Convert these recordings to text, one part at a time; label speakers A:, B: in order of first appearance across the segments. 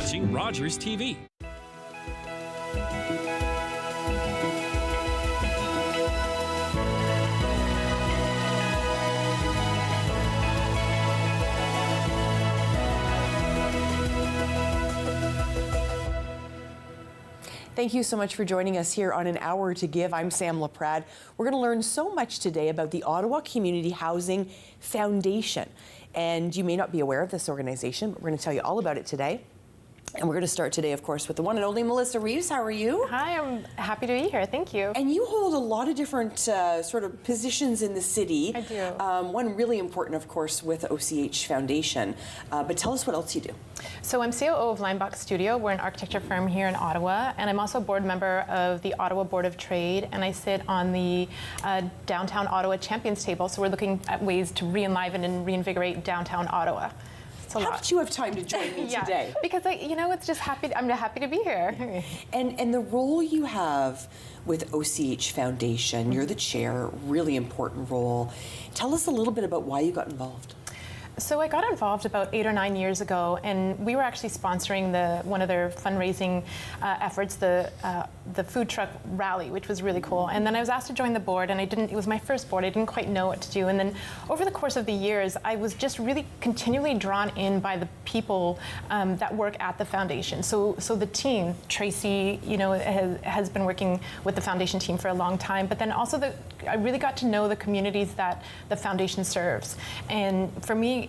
A: watching Rogers TV.
B: Thank you so much for joining us here on An Hour to Give. I'm Sam Laprade. We're going to learn so much today about the Ottawa Community Housing Foundation. And you may not be aware of this organization, but we're going to tell you all about it today. And we're going to start today, of course, with the one and only Melissa Reeves. How are you?
C: Hi, I'm happy to be here. Thank you.
B: And you hold a lot of different sort of positions in the city.
C: I do.
B: One really important, of course, with OCH Foundation. But tell us what else you do.
C: So I'm COO of Linebach Studio. We're an architecture firm here in Ottawa, and I'm also a board member of the Ottawa Board of Trade, and I sit on the Downtown Ottawa Champions Table. So we're looking at ways to re-enliven and reinvigorate downtown Ottawa.
B: How did you have time to join me today?
C: Because it's just I'm happy to be here.
B: And the role you have with OCH Foundation, you're the chair, really important role. Tell us a little bit about why you got involved.
C: So I got involved about 8 or 9 years ago, and we were actually sponsoring one of their fundraising efforts, the food truck rally, which was really cool. And then I was asked to join the board, and it was my first board. I didn't quite know what to do. And then over the course of the years, I was just really continually drawn in by the people that work at the foundation. So the team, Tracy, has been working with the foundation team for a long time. But then also I really got to know the communities that the foundation serves. And for me,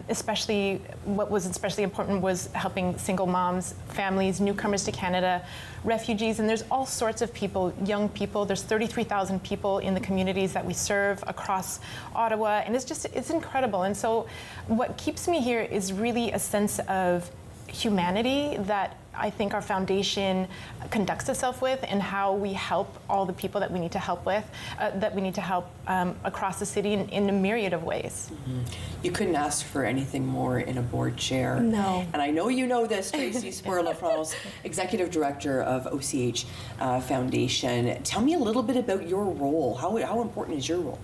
C: especially what was especially important was helping single moms, families, newcomers to Canada, refugees, and there's all sorts of people, young people. There's 33,000 people in the communities that we serve across Ottawa, and it's incredible. And so what keeps me here is really a sense of humanity that I think our foundation conducts itself with, and how we help all the people that we need to help with, across the city in a myriad of ways.
B: Mm-hmm. You couldn't ask for anything more in a board chair.
C: No.
B: And I know you know this, Tracy Sporer-LaFrance, Executive Director of OCH Foundation. Tell me a little bit about your role. How important is your role?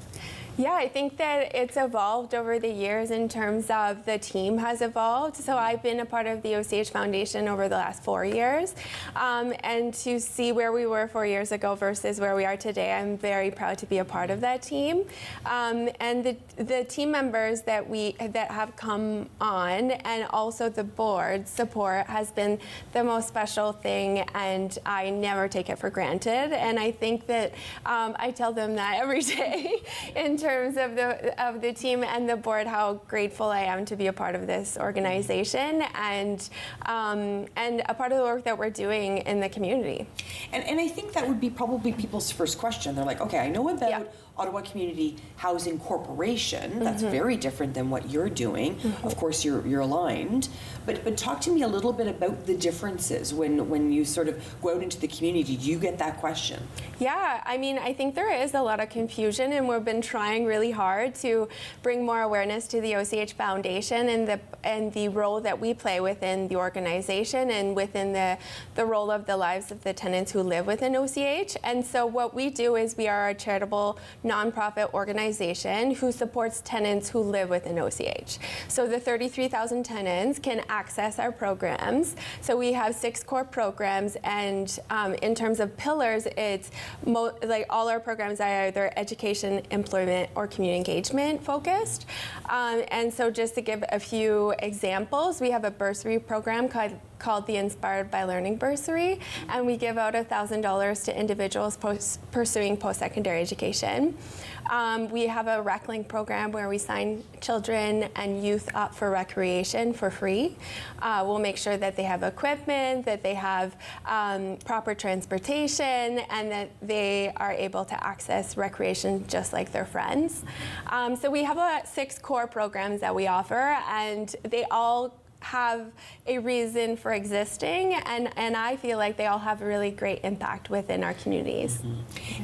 D: Yeah, I think that it's evolved over the years in terms of the team has evolved. So I've been a part of the OCH Foundation over the last 4 years. And to see where we were 4 years ago versus where we are today, I'm very proud to be a part of that team. And the team members that have come on, and also the board support, has been the most special thing, and I never take it for granted. And I think that I tell them that every day in terms of the team and the board, how grateful I am to be a part of this organization and a part of the work that we're doing in the community.
B: And I think that would be probably people's first question. They're like, okay, I know about Ottawa Community Housing Corporation. That's very different than what you're doing. Of course, you're aligned. But talk to me a little bit about the differences when you sort of go out into the community. Do you get that question?
D: Yeah, I mean, I think there is a lot of confusion, and we've been trying really hard to bring more awareness to the OCH Foundation and the role that we play within the organization and within the role of the lives of the tenants who live within OCH. And so what we do is we are a charitable nonprofit organization who supports tenants who live within OCH. So the 33,000 tenants can access our programs. So we have 6 core programs, and in terms of pillars, it's like all our programs are either education, employment, or community engagement focused. And so just to give a few examples, we have a bursary program called the Inspired by Learning Bursary, and we give out $1,000 to individuals pursuing post-secondary education. We have a RecLink program where we sign children and youth up for recreation for free. We'll make sure that they have equipment, that they have proper transportation, and that they are able to access recreation just like their friends. So we have about 6 core programs that we offer, and they all have a reason for existing, and I feel like they all have a really great impact within our communities.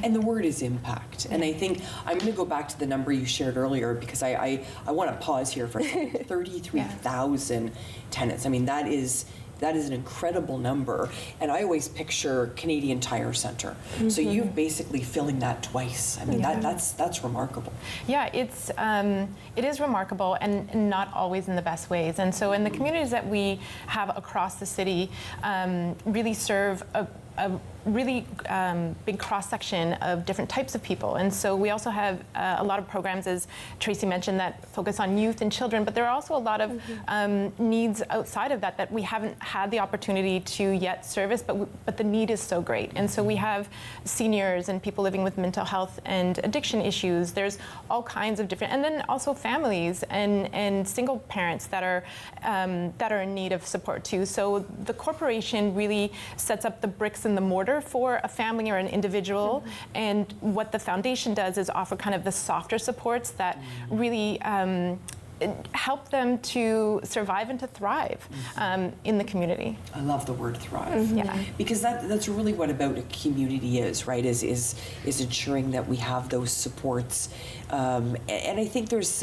B: And the word is impact. And I think I'm going to go back to the number you shared earlier, because I want to pause here for a second. 33,000 tenants. I mean, that is that is an incredible number. And I always picture Canadian Tire Centre. So you're basically filling that twice. I mean, that's remarkable.
C: Yeah, it is remarkable, and not always in the best ways. And so in the communities that we have across the city, really serve a really big cross-section of different types of people. And so we also have a lot of programs, as Tracy mentioned, that focus on youth and children, but there are also a lot of needs outside of that we haven't had the opportunity to yet service, but the need is so great. And so we have seniors and people living with mental health and addiction issues. There's all kinds of different, and then also families and single parents that are in need of support too. So the corporation really sets up the bricks and the mortar for a family or an individual, and what the foundation does is offer kind of the softer supports that really help them to survive and to thrive in the community.
B: I love the word thrive.
C: Yeah.
B: Because that's really what about a community is, right? Is ensuring that we have those supports. And I think there's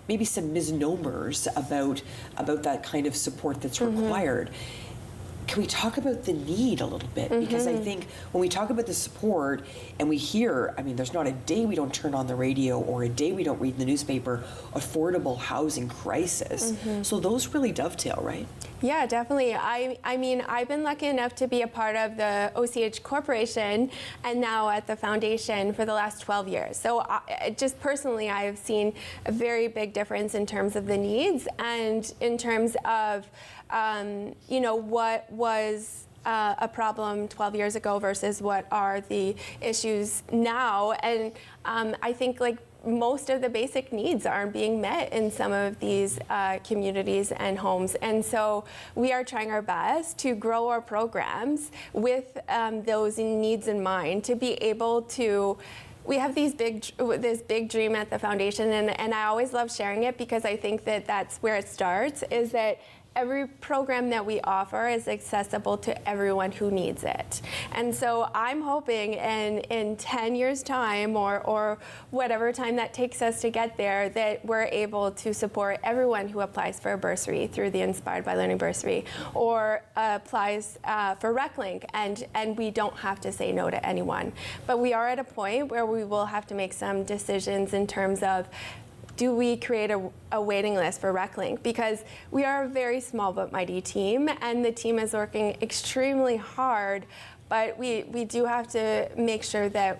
B: maybe some misnomers about that kind of support that's required. Can we talk about the need a little bit? Because I think when we talk about the support and we hear, I mean, there's not a day we don't turn on the radio or a day we don't read in the newspaper, affordable housing crisis. So those really dovetail, right?
D: Yeah, definitely. I mean, I've been lucky enough to be a part of the OCH Corporation and now at the foundation for the last 12 years. So just personally, I've seen a very big difference in terms of the needs and in terms of, what was a problem 12 years ago versus what are the issues now. And I think most of the basic needs aren't being met in some of these communities and homes. And so we are trying our best to grow our programs with those needs in mind, to be able to we have this big dream at the foundation, and I always love sharing it because I think that that's where it starts, is that every program that we offer is accessible to everyone who needs it. And so I'm hoping in 10 years' time or whatever time that takes us to get there, that we're able to support everyone who applies for a bursary through the Inspired by Learning bursary or applies for RecLink, and we don't have to say no to anyone. But we are at a point where we will have to make some decisions in terms of, do we create a waiting list for RecLink? Because we are a very small but mighty team, and the team is working extremely hard, but we do have to make sure that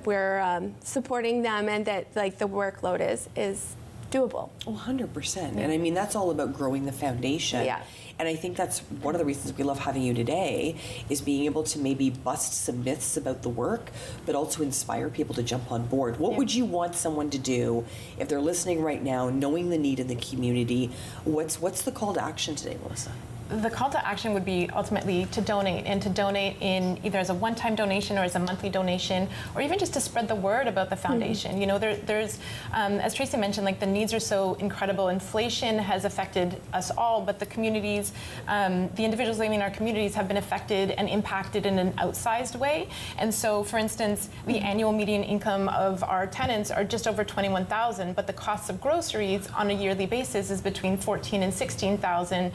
D: we're supporting them and that the workload is doable.
B: Well, 100%. And I mean, that's all about growing the foundation.
D: Yeah.
B: And I think that's one of the reasons we love having you today, is being able to maybe bust some myths about the work, but also inspire people to jump on board. What would you want someone to do if they're listening right now, knowing the need in the community? What's the call to action today, Melissa?
C: The call to action would be ultimately to donate, and to donate in either as a one-time donation or as a monthly donation, or even just to spread the word about the foundation. You know, there's, as Tracy mentioned, the needs are so incredible. Inflation has affected us all, but the communities, the individuals living in our communities have been affected and impacted in an outsized way. And so, for instance, the annual median income of our tenants are just over $21,000, but the cost of groceries on a yearly basis is between $14,000 and $16,000.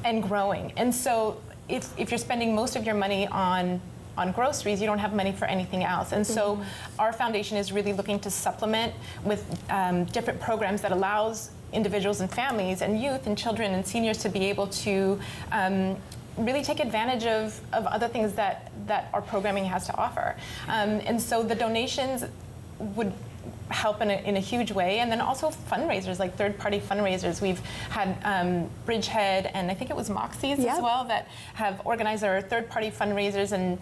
C: And growing. And so if you're spending most of your money on groceries, you don't have money for anything else. And so our foundation is really looking to supplement with different programs that allows individuals and families and youth and children and seniors to be able to really take advantage of other things that our programming has to offer. And so the donations would help in a huge way, and then also fundraisers, like third-party fundraisers. We've had Bridgehead and I think it was Moxie's as well that have organized our third-party fundraisers, and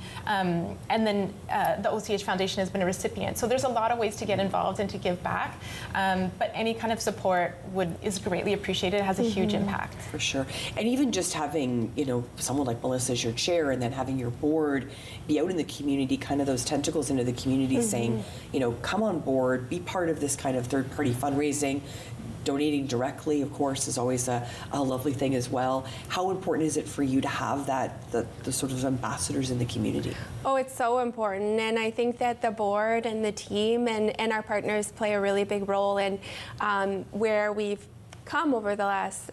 C: then the OCH Foundation has been a recipient. So there's a lot of ways to get involved and to give back, but any kind of support is greatly appreciated. It has a huge impact.
B: For sure. And even just having, someone like Melissa as your chair, and then having your board be out in the community, kind of those tentacles into the community, saying, come on board, be part of this kind of third-party fundraising. Donating directly, of course, is always a lovely thing as well. How important is it for you to have the sort of ambassadors in the community?
D: Oh, it's so important, and I think that the board and the team and our partners play a really big role in where we've come over the last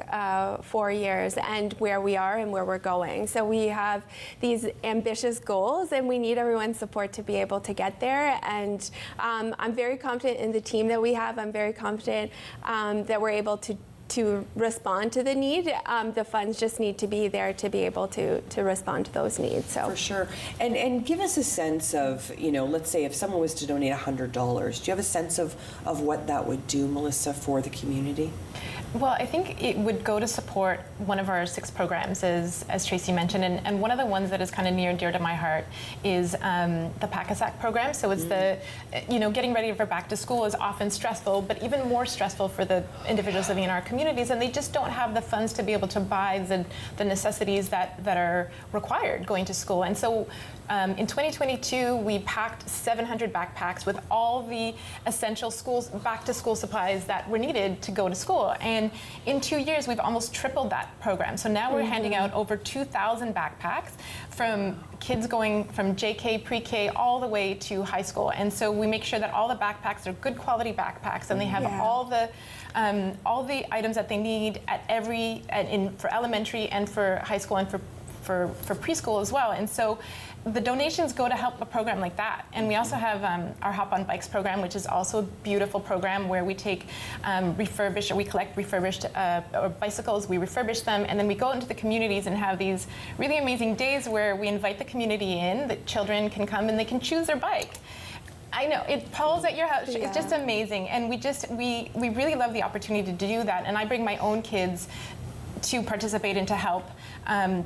D: 4 years, and where we are and where we're going. So we have these ambitious goals, and we need everyone's support to be able to get there. And I'm very confident in the team that we have. I'm very confident that we're able to respond to the need. The funds just need to be there to be able to respond to those needs. So
B: for sure. And give us a sense of, let's say if someone was to donate $100, do you have a sense of what that would do, Melissa, for the community?
C: Well, I think it would go to support one of our 6 programs, as Tracy mentioned, and one of the ones that is kind of near and dear to my heart is the Pack-a-Sack program. So it's getting ready for back to school is often stressful, but even more stressful for the individuals living in our communities, and they just don't have the funds to be able to buy the necessities that are required going to school. And so in 2022, we packed 700 backpacks with all the essential back-to-school supplies that were needed to go to school. And in 2 years, we've almost tripled that program. So now we're handing out over 2,000 backpacks from kids going from JK, pre-K, all the way to high school. And so we make sure that all the backpacks are good quality backpacks, and they have all the items that they need for elementary and for high school and for preschool as well. And so the donations go to help a program like that. And we also have our Hop on Bikes program, which is also a beautiful program where we take we collect refurbished bicycles, we refurbish them, and then we go into the communities and have these really amazing days where we invite the community in, the children can come and they can choose their bike. I know, it pulls at your house. Yeah. It's just amazing. And we really love the opportunity to do that. And I bring my own kids to participate and to help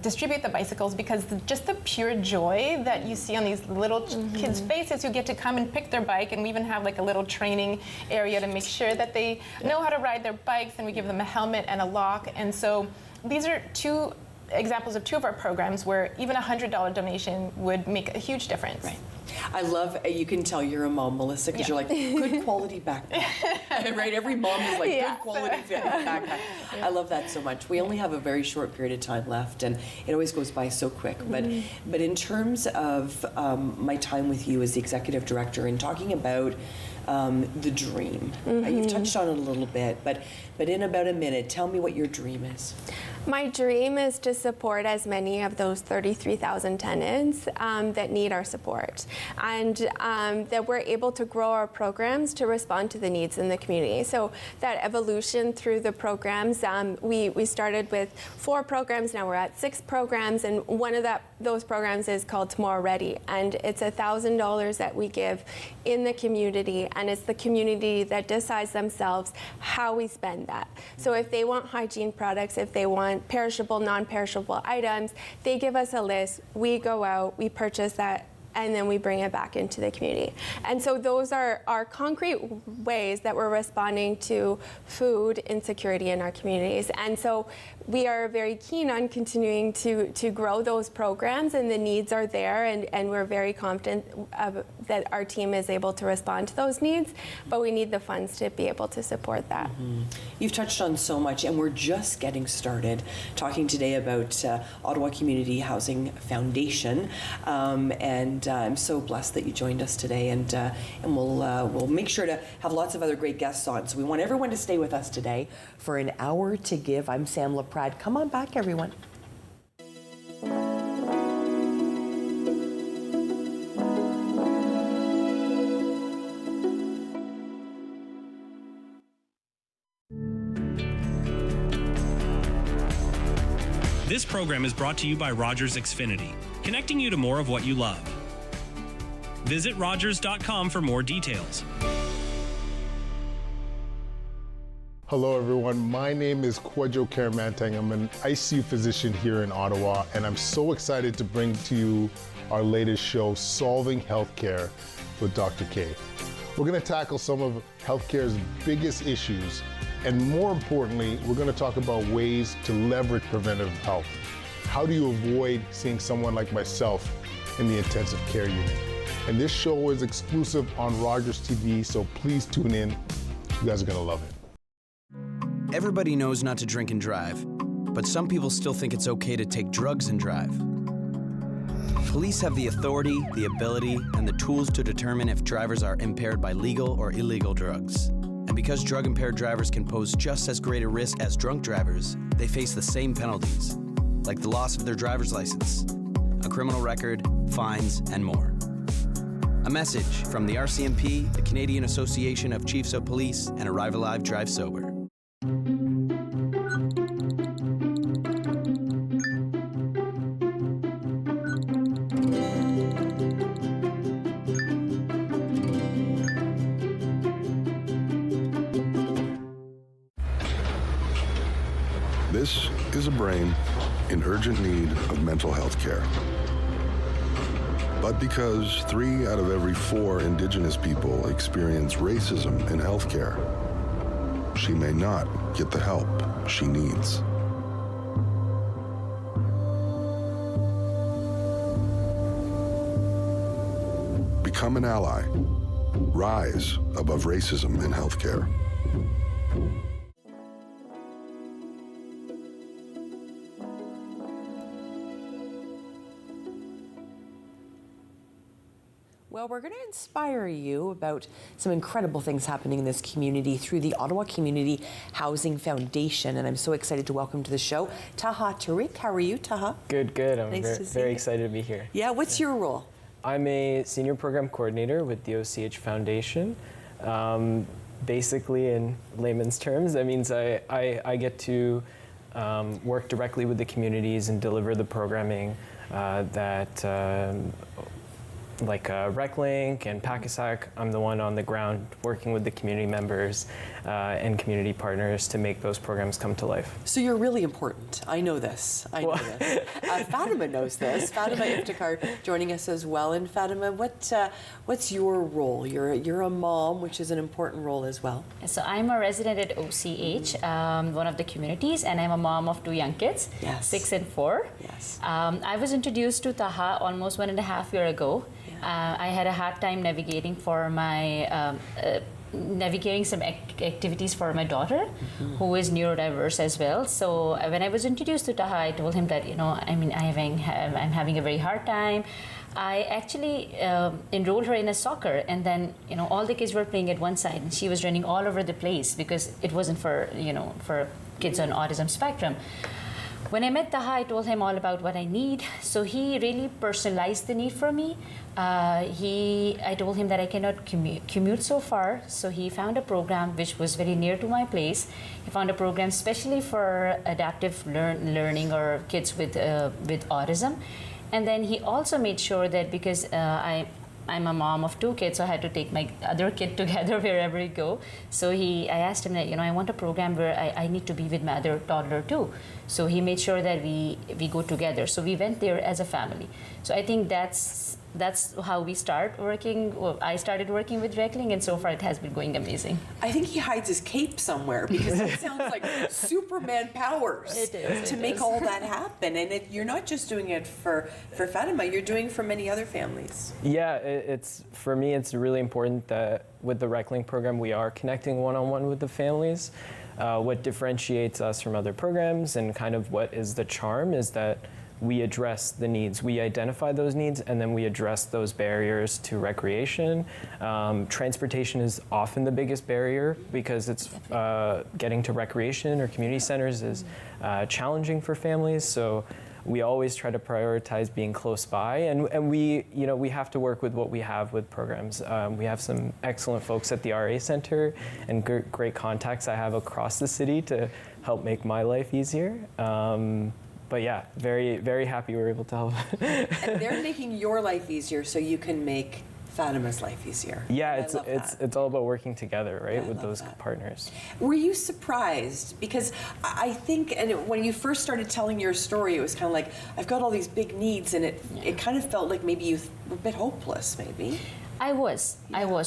C: distribute the bicycles, because just the pure joy that you see on these little kids' faces who get to come and pick their bike, and we even have like a little training area to make sure that they know how to ride their bikes, and we give them a helmet and a lock. And so these are 2 examples of 2 of our programs where even a $100 donation would make a huge difference.
B: Right. I love, you can tell you're a mom, Melissa, because you're like, good quality backpack. Right? Every mom is like, good quality backpack. I love that so much. We only have a very short period of time left, and it always goes by so quick. But in terms of my time with you as the executive director and talking about the dream, you've touched on it a little bit, but in about a minute, tell me what your dream is.
D: My dream is to support as many of those 33,000 tenants that need our support, and that we're able to grow our programs to respond to the needs in the community. So that evolution through the programs, we started with 4 programs, now we're at 6 programs, and one of those programs is called Tomorrow Ready, and it's $1,000 that we give in the community, and it's the community that decides themselves how we spend that. So if they want hygiene products, if they want perishable, non-perishable items, they give us a list, we go out, we purchase that, and then we bring it back into the community. And so those are our concrete ways that we're responding to food insecurity in our communities. And so we are very keen on continuing to grow those programs, and the needs are there, and we're very confident that our team is able to respond to those needs, but we need the funds to be able to support that.
B: You've touched on so much, and we're just getting started talking today about Ottawa Community Housing Foundation, and I'm so blessed that you joined us today, and we'll make sure to have lots of other great guests on. So we want everyone to stay with us today for an hour to give. I'm Sam Laprade. Come on back, everyone.
A: This program is brought to you by Rogers Xfinity, connecting you to more of what you love. Visit Rogers.com for more details.
E: Hello everyone, my name is Kwadwo Karamantang. I'm an ICU physician here in Ottawa, and I'm so excited to bring to you our latest show, Solving Healthcare with Dr. K. We're going to tackle some of healthcare's biggest issues, and more importantly, we're going to talk about ways to leverage preventive health. How do you avoid seeing someone like myself in the intensive care unit? And this show is exclusive on Rogers TV, so please tune in. You guys are going to love it.
F: Everybody knows not to drink and drive, but some people still think it's okay to take drugs and drive. Police have the authority, the ability, and the tools to determine if drivers are impaired by legal or illegal drugs. And because drug-impaired drivers can pose just as great a risk as drunk drivers, they face the same penalties, like the loss of their driver's license, a criminal record, fines, and more. A message from the RCMP, the Canadian Association of Chiefs of Police, and Arrive Alive, Drive Sober.
G: This is a brain in urgent need of mental health care. But because 3 out of every 4 Indigenous people experience racism in healthcare, she may not get the help she needs. Become an ally. Rise above racism in healthcare.
B: Well, we're going to inspire you about some incredible things happening in this community through the Ottawa Community Housing Foundation. And I'm so excited to welcome to the show Taha Tariq. How are you, Taha?
H: Good, good. I'm
B: Nice to see
H: very
B: you.
H: excited to be here.
B: Yeah, what's your role?
H: I'm a senior program coordinator with the OCH Foundation. Basically, in layman's terms, that means I get to work directly with the communities and deliver the programming like RecLink and PACASAC. I'm the one on the ground working with the community members and community partners to make those programs come to life.
B: So you're really important. I know this. I know this. Fatima knows this. Fatima Iftikhar joining us as well. And Fatima, what's your role? You're a mom, which is an important role as well.
I: So I'm a resident at OCH, one of the communities, and I'm a mom of 2 young kids,
B: Yes.
I: 6 and 4.
B: Yes.
I: I was introduced to Taha almost 1.5 years ago. I had a hard time navigating navigating some activities for my daughter, who is neurodiverse as well. So when I was introduced to Taha, I told him that, I'm having a very hard time. I actually enrolled her in a soccer, and then, all the kids were playing at one side, and she was running all over the place because it wasn't for kids on autism spectrum. When I met Taha, I told him all about what I need. So he really personalized the need for me. I told him that I cannot commute so far, so he found a program which was very near to my place. He found a program specially for adaptive learning or kids with autism. And then he also made sure that because I'm a mom of 2 kids, so I had to take my other kid together wherever we go. So I asked him that, I want a program where I need to be with my other toddler too. So he made sure that we go together. So we went there as a family. So I think that's how we start working. Well, I started working with RecLink, and so far it has been going amazing.
B: I think he hides his cape somewhere because it sounds like Superman powers to make all that happen. And you're not just doing it for Fatima, you're doing it for many other families.
H: Yeah, for me, it's really important that with the RecLink program, we are connecting one-on-one with the families. What differentiates us from other programs and kind of what is the charm is that we address the needs. We identify those needs, and then we address those barriers to recreation. Transportation is often the biggest barrier because it's getting to recreation or community centers is challenging for families. So we always try to prioritize being close by, and we have to work with what we have with programs. We have some excellent folks at the RA Center and great contacts I have across the city to help make my life easier. But yeah, very, very happy we're able to help.
B: And they're making your life easier so you can make Fatima's life easier.
H: Yeah, it's all about working together, right, with those partners.
B: Were you surprised? Because I think, and when you first started telling your story, it was kind of like, I've got all these big needs, and it kind of felt like maybe you were a bit hopeless, maybe.
I: I was,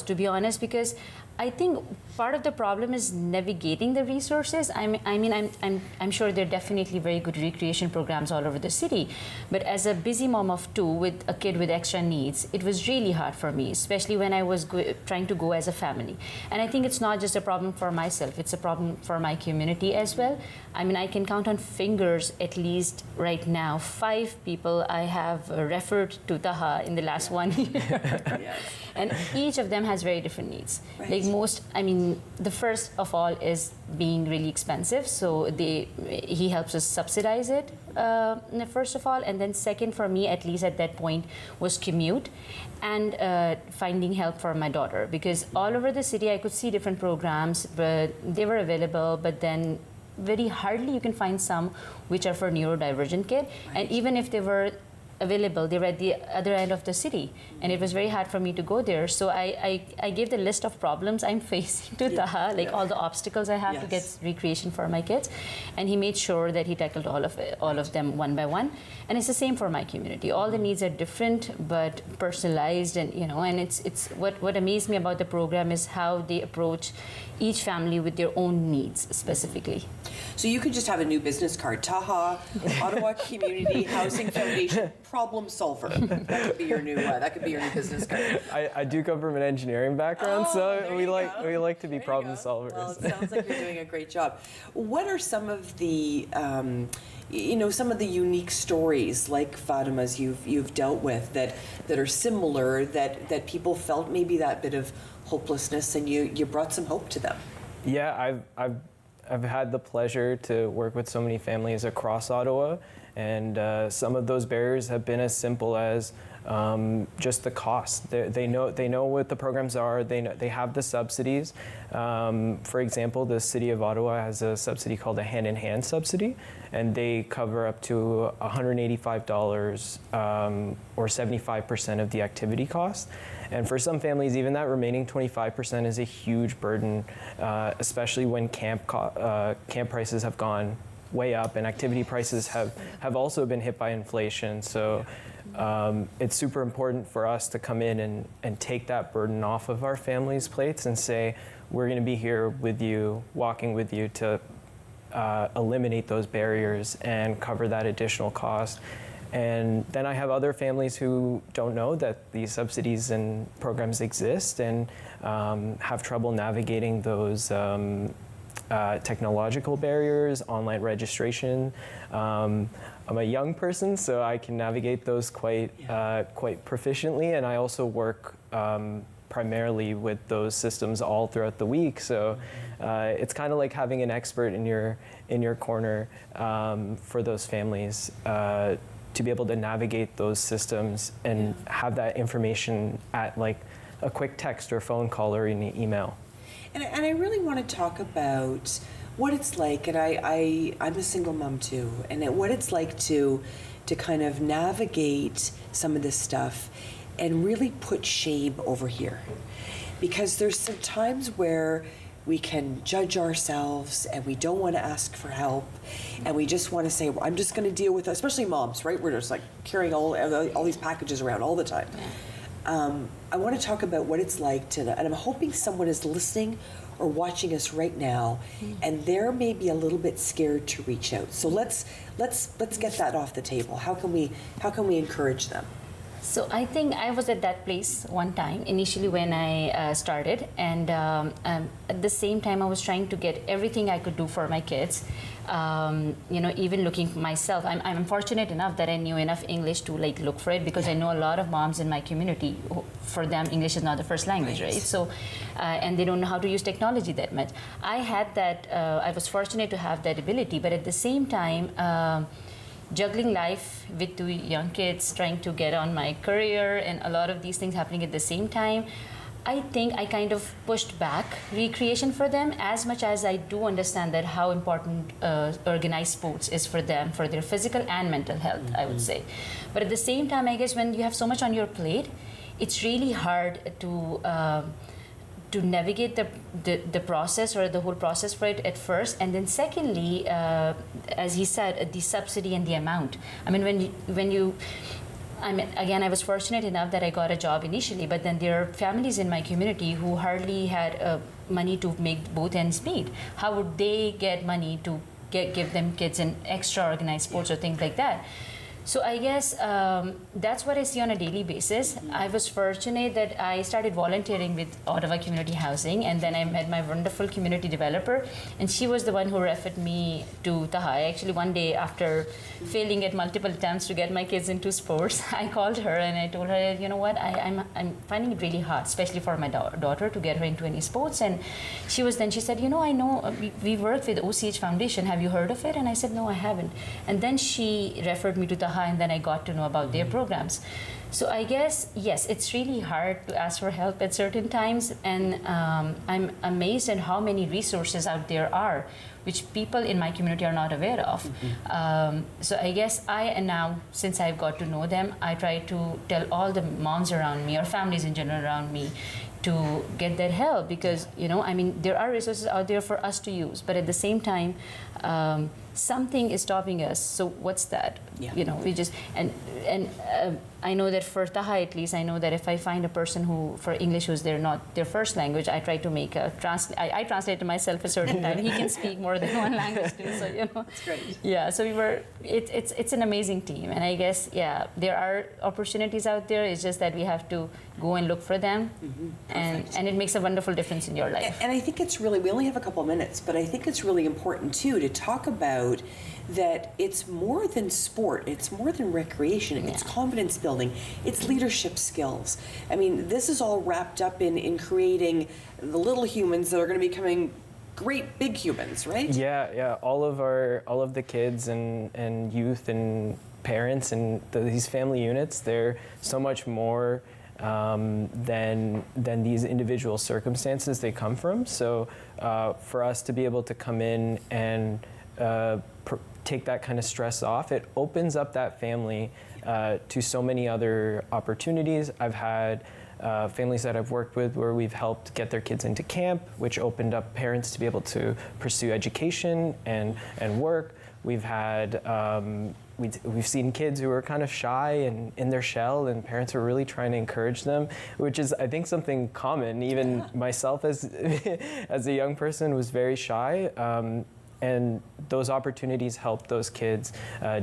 I: to be honest, because I think part of the problem is navigating the resources. I'm sure there are definitely very good recreation programs all over the city, but as a busy mom of 2 with a kid with extra needs, it was really hard for me, especially when I was trying to go as a family. And I think it's not just a problem for myself, it's a problem for my community as well. I can count on fingers, at least right now, 5 people I have referred to Taha in the last 1 year. Yes. And each of them has very different needs. Right. Like the first of all is being really expensive, so he helps us subsidize it, first of all, and then second for me, at least at that point, was commute and finding help for my daughter, because all over the city I could see different programs, but they were available, but then very hardly you can find some which are for neurodivergent kid, and even if they were available, they were at the other end of the city, and it was very hard for me to go there. So I gave the list of problems I'm facing to Taha, like all the obstacles I have to get recreation for my kids, and he made sure that he tackled all of them one by one. And it's the same for my community. All the needs are different but personalized, and and it's what amazed me about the program is how they approach each family with their own needs specifically.
B: So you could just have a new business card, Taha, Ottawa Community Housing Foundation problem solver. That could be your new business card.
H: I do come from an engineering background, so we like to be problem solvers.
B: Well, it sounds like you're doing a great job. What are some of the some of the unique stories like Fatima's you've dealt with that are similar, that people felt maybe that bit of hopelessness, and you brought some hope to them?
H: Yeah, I've had the pleasure to work with so many families across Ottawa, and some of those barriers have been as simple as just the cost. They know what the programs are. They have the subsidies. For example, the City of Ottawa has a subsidy called a hand-in-hand subsidy, and they cover up to $185 or 75% of the activity cost. And for some families, even that remaining 25% is a huge burden, especially when camp prices have gone way up, and activity prices have also been hit by inflation. So it's super important for us to come in and take that burden off of our families' plates and say, we're going to be here with you, walking with you to eliminate those barriers and cover that additional cost. And then I have other families who don't know that these subsidies and programs exist and have trouble navigating those technological barriers, online registration. I'm a young person, so I can navigate those quite proficiently, and I also work primarily with those systems all throughout the week. So it's kind of like having an expert in your corner for those families to be able to navigate those systems and have that information at like a quick text or phone call or an email.
B: And I really want to talk about what it's like, and I'm a single mom too, and what it's like to kind of navigate some of this stuff and really put shame over here. Because there's some times where we can judge ourselves and we don't want to ask for help, and we just want to say, well, I'm just going to deal with it, especially moms, right? We're just like carrying all these packages around all the time. I want to talk about what it's like and I'm hoping someone is listening or watching us right now, and they're maybe a little bit scared to reach out. So let's get that off the table. How can we encourage them?
I: So I think I was at that place one time initially when I started, and at the same time I was trying to get everything I could do for my kids. Even looking for myself. I'm fortunate enough that I knew enough English to look for it, because I know a lot of moms in my community, for them English is not the first language, right? So, and they don't know how to use technology that much. I had that. I was fortunate to have that ability, but at the same time. Juggling life with 2 young kids, trying to get on my career, and a lot of these things happening at the same time, I think I kind of pushed back recreation for them, as much as I do understand that how important organized sports is for them, for their physical and mental health, I would say. But at the same time, I guess when you have so much on your plate, it's really hard to navigate the process, or the whole process for it at first, and then secondly, as he said, the subsidy and the amount. I mean, again, I was fortunate enough that I got a job initially, but then there are families in my community who hardly had money to make both ends meet. How would they get money to give them kids in extra organized sports or things like that? So I guess that's what I see on a daily basis. I was fortunate that I started volunteering with Ottawa Community Housing, and then I met my wonderful community developer, and she was the one who referred me to Taha. Actually, one day after failing at multiple attempts to get my kids into sports, I called her and I told her, you know what, I'm finding it really hard, especially for my daughter, to get her into any sports. And she said, you know, I know we work with OCH Foundation. Have you heard of it? And I said, no, I haven't. And then she referred me to Taha, and then I got to know about their programs. So I guess, yes, it's really hard to ask for help at certain times, and I'm amazed at how many resources out there are, which people in my community are not aware of. So I guess now, since I've got to know them, I try to tell all the moms around me, or families in general around me, to get that help, because, you know, I mean, there are resources out there for us to use, but at the same time, something is stopping us. So what's that?
B: Yeah.
I: You know, we just, and I know that for Taha, at least, I know that if I find a person who, for English, who's not their first language, I try to make I translate to myself a certain time. He can speak more than one language too, so, you know.
B: That's great.
I: Yeah, so it's an amazing team, and I guess, yeah, there are opportunities out there. It's just that we have to go and look for them, and it makes a wonderful difference in your life.
B: And I think it's really, we only have a couple of minutes, but I think it's really important too to talk about that it's more than sport, it's more than recreation, it's confidence building, it's leadership skills. I mean, this is all wrapped up in creating the little humans that are going to be becoming great big humans, right?
H: Yeah. All of the kids and youth and parents and these family units, they're so much more than these individual circumstances they come from. So for us to be able to come in and take that kind of stress off, it opens up that family to so many other opportunities. I've had families that I've worked with where we've helped get their kids into camp, which opened up parents to be able to pursue education and work. We've had we've seen kids who are kind of shy and in their shell, and parents are really trying to encourage them, which is, I think, something common. Even myself as a young person was very shy. And those opportunities help those kids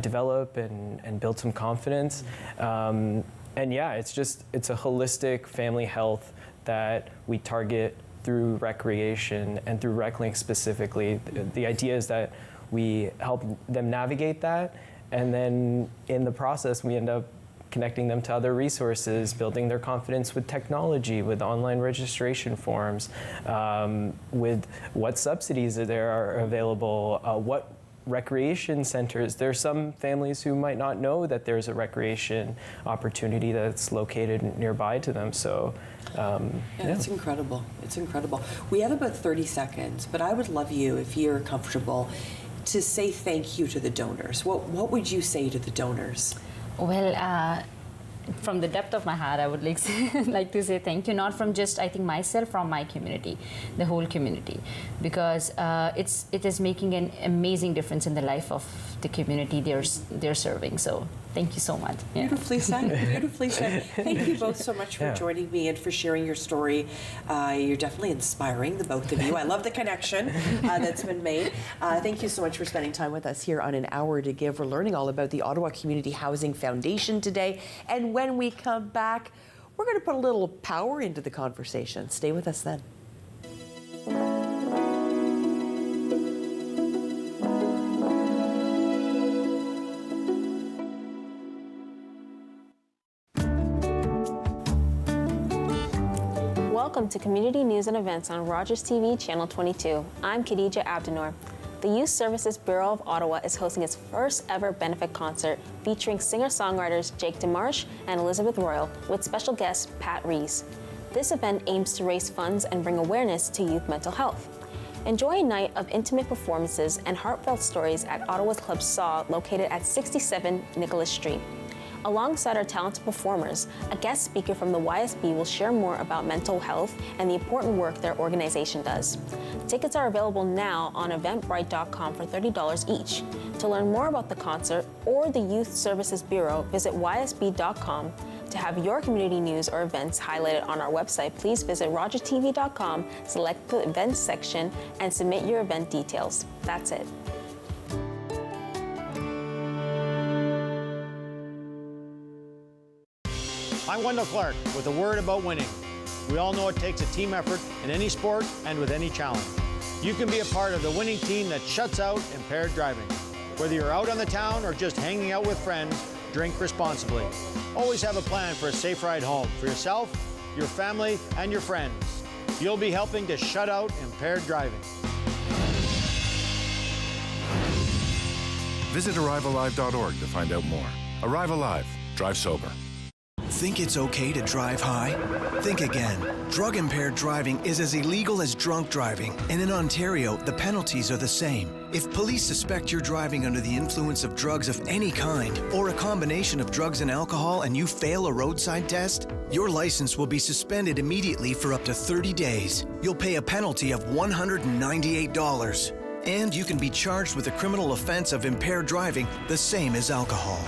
H: develop and build some confidence. And yeah, it's a holistic family health that we target through recreation and through RecLink specifically. The idea is that we help them navigate that, and then in the process we end up connecting them to other resources, building their confidence with technology, with online registration forms, with what subsidies there are available, what recreation centers. There's some families who might not know that there's a recreation opportunity that's located nearby to them. So,
B: It's incredible. It's incredible. We have about 30 seconds, but I would love you, if you're comfortable, to say thank you to the donors. What would you say to the donors?
I: Well, from the depth of my heart, I would like to say thank you, not from just, I think, myself, from my community, the whole community, because it is making an amazing difference in the life of the community they're serving. So thank you so much. Yeah.
B: Beautifully said. Beautifully said. Thank you both so much for joining me and for sharing your story. You're definitely inspiring, the both of you. I love the connection that's been made. Thank you so much for spending time with us here on An Hour to Give. We're learning all about the Ottawa Community Housing Foundation today. And when we come back, we're going to put a little power into the conversation. Stay with us then.
J: Welcome to Community News and Events on Rogers TV, Channel 22. I'm Khadija Abdinor. The Youth Services Bureau of Ottawa is hosting its first ever benefit concert featuring singer-songwriters Jake DeMarche and Elizabeth Royal with special guest Pat Rees. This event aims to raise funds and bring awareness to youth mental health. Enjoy a night of intimate performances and heartfelt stories at Ottawa's Club SAW, located at 67 Nicholas Street. Alongside our talented performers, a guest speaker from the YSB will share more about mental health and the important work their organization does. Tickets are available now on eventbrite.com for $30 each. To learn more about the concert or the Youth Services Bureau, visit ysb.com. To have your community news or events highlighted on our website, please visit rogertv.com, select the events section, and submit your event details. That's it.
K: I'm Wendell Clark with a word about winning. We all know it takes a team effort in any sport and with any challenge. You can be a part of the winning team that shuts out impaired driving. Whether you're out on the town or just hanging out with friends, drink responsibly. Always have a plan for a safe ride home for yourself, your family, and your friends. You'll be helping to shut out impaired driving.
L: Visit ArriveAlive.org to find out more. Arrive Alive. Drive sober.
M: Think it's okay to drive high? Think again. Drug-impaired driving is as illegal as drunk driving, and in Ontario, the penalties are the same. If police suspect you're driving under the influence of drugs of any kind, or a combination of drugs and alcohol, and you fail a roadside test, your license will be suspended immediately for up to 30 days. You'll pay a penalty of $198. And you can be charged with a criminal offense of impaired driving, the same as alcohol.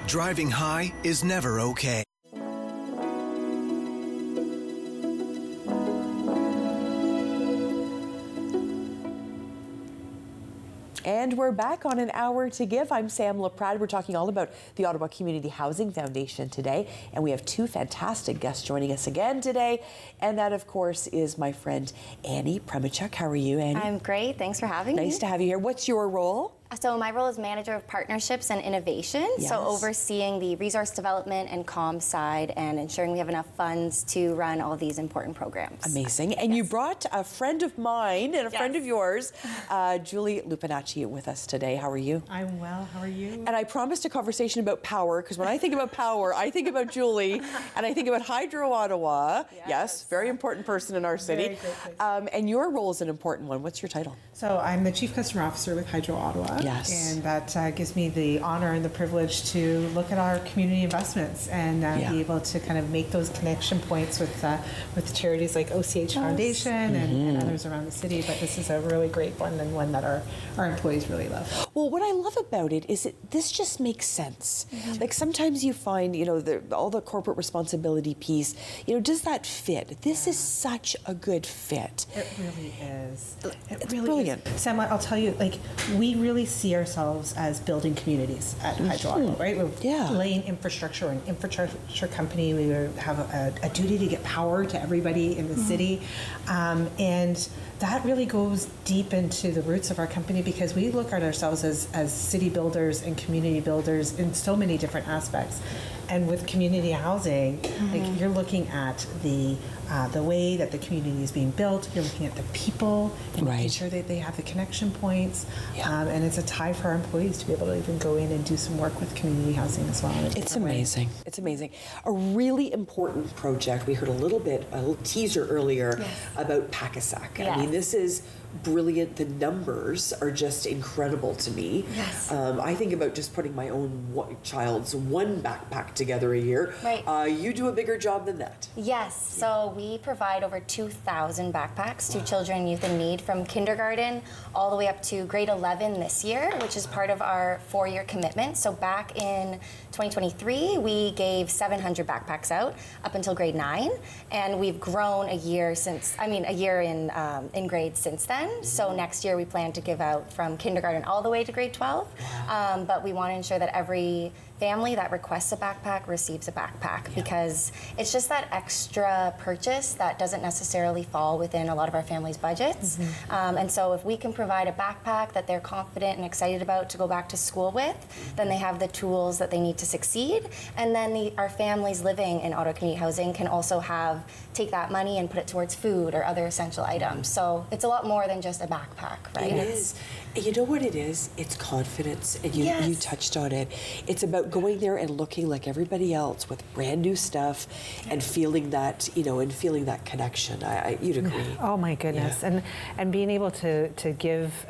M: Driving high is never okay.
B: And we're back on An Hour to Give. I'm Sam Laprade. We're talking all about the Ottawa Community Housing Foundation today. And we have two fantastic guests joining us again today. And that, of course, is my friend Annie Premichuk. How are you, Annie?
N: I'm great. Thanks for having me.
B: Nice to have you here. What's your role?
N: So my role is Manager of Partnerships and Innovation,
B: Yes.
N: so overseeing the resource development and comms side and ensuring we have enough funds to run all these important programs.
B: Amazing. And you brought a friend of mine and a friend of yours, Julie Lupinacci, with us today. How are you?
O: I'm well. How are you?
B: And I promised a conversation about power, because when I think about power, I think about Julie, and I think about Hydro Ottawa. Yes, very important person in our city.
O: Very great place.
B: And your role is an important one. What's your title?
O: So I'm the Chief Customer Officer with Hydro Ottawa.
B: Yes.
O: And that gives me the honor and the privilege to look at our community investments and be able to kind of make those connection points with charities like OCH Foundation and others around the city. But this is a really great one and one that our employees really love.
B: Well, what I love about it is that this just makes sense. Like sometimes you find, all the corporate responsibility piece, does that fit? This is such a good fit.
O: It really is.
B: It's brilliant.
O: Sam, I'll tell you, we really see ourselves as building communities at Hydro Ottawa, right? We're laying infrastructure. We're an infrastructure company. We have a duty to get power to everybody in the city. And that really goes deep into the roots of our company because we look at ourselves as city builders and community builders in so many different aspects. And with community housing, you're looking at the way that the community is being built. You're looking at the people and making sure that they have the connection points. And it's a tie for our employees to be able to even go in and do some work with community housing as well.
B: It's amazing. It's amazing. A really important project. We heard a little teaser earlier about Pacasac. I mean, this is brilliant. The numbers are just incredible to me. I think about just putting my own child's one backpack together a year. You do a bigger job than that.
N: Yes. So we provide over 2,000 backpacks to children and youth in need from kindergarten all the way up to grade 11 this year, which is part of our 4-year commitment. So back in 2023, we gave 700 backpacks out up until grade 9, and we've grown a year in grades since then. So next year we plan to give out from kindergarten all the way to grade 12. But we want to ensure that every family that requests a backpack receives a backpack because it's just that extra purchase that doesn't necessarily fall within a lot of our families' budgets. And so if we can provide a backpack that they're confident and excited about to go back to school with, then they have the tools that they need to succeed. And then our families living in Ottawa Community Housing can also take that money and put it towards food or other essential items. So it's a lot more than just a backpack, right?
B: It is. You know what it is? It's confidence, and you touched on it. It's about going there and looking like everybody else with brand new stuff and feeling that, and feeling that connection. You'd agree.
O: Oh my goodness. And being able to give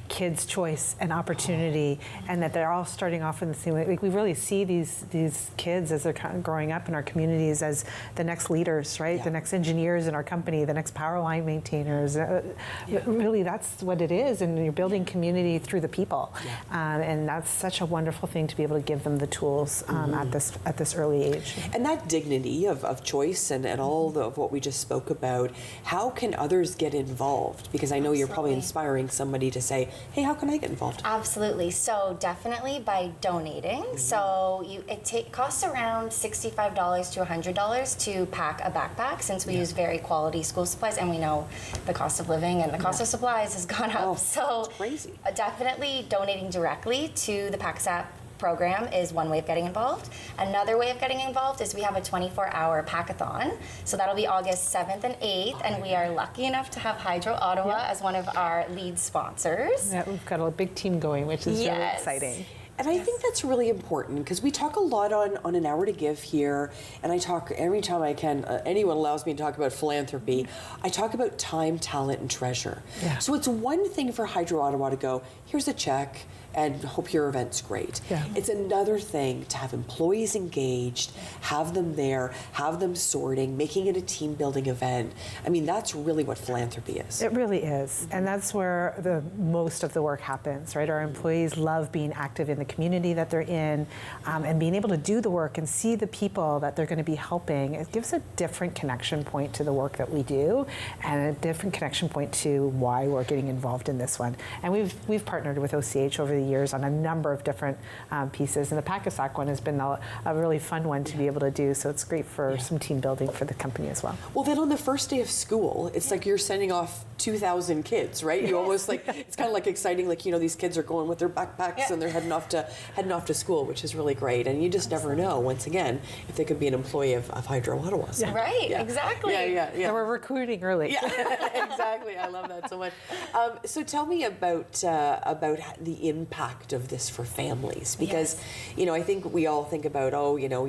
O: kids choice and opportunity, and that they're all starting off in the same way. We really see these kids as they're kind of growing up in our communities as the next leaders, right? The next engineers in our company, the next power line maintainers. Really, that's what it is, and you're building community through the people, and that's such a wonderful thing to be able to give them the tools at this early age.
B: And that dignity of choice and all of what we just spoke about. How can others get involved? Because I know you're probably inspiring somebody to say, hey, how can I get involved?
N: Absolutely. So definitely by donating. So it costs around $65 to $100 to pack a backpack, since we use very quality school supplies, and we know the cost of living and the cost of supplies has gone up. So
B: crazy.
N: Definitely donating directly to the PackSap program is one way of getting involved. Another way of getting involved is we have a 24-hour packathon. So that'll be August 7th and 8th, and we are lucky enough to have Hydro Ottawa as one of our lead sponsors.
O: Yeah, we've got a big team going, which is really exciting.
B: And I think that's really important, because we talk a lot on An Hour to Give here, and I talk every time I can, anyone allows me to talk about philanthropy, I talk about time, talent, and treasure.
O: Yeah.
B: So it's one thing for Hydro Ottawa to go, here's a check, and hope your event's great.
O: Yeah.
B: It's another thing to have employees engaged, have them there, have them sorting, making it a team building event. I mean, that's really what philanthropy is.
O: It really is. And that's where the most of the work happens, right? Our employees love being active in the community that they're in, and being able to do the work and see the people that they're going to be helping. It gives a different connection point to the work that we do, and a different connection point to why we're getting involved in this one. And we've partnered with OCH over the years on a number of different pieces, and the PackSap one has been a really fun one to be able to do, so it's great for some team building for the company as well.
B: Well, then on the first day of school, it's like you're sending off 2,000 kids, right? You almost like, it's kind of like exciting, like, these kids are going with their backpacks and they're heading off to school, which is really great. And you just never know, once again, if they could be an employee of Hydro Ottawa. So,
N: Right, exactly.
B: Yeah.
O: So we're recruiting early.
B: Yeah, exactly. I love that so much. So tell me about the impact of this for families, because I think we all think about,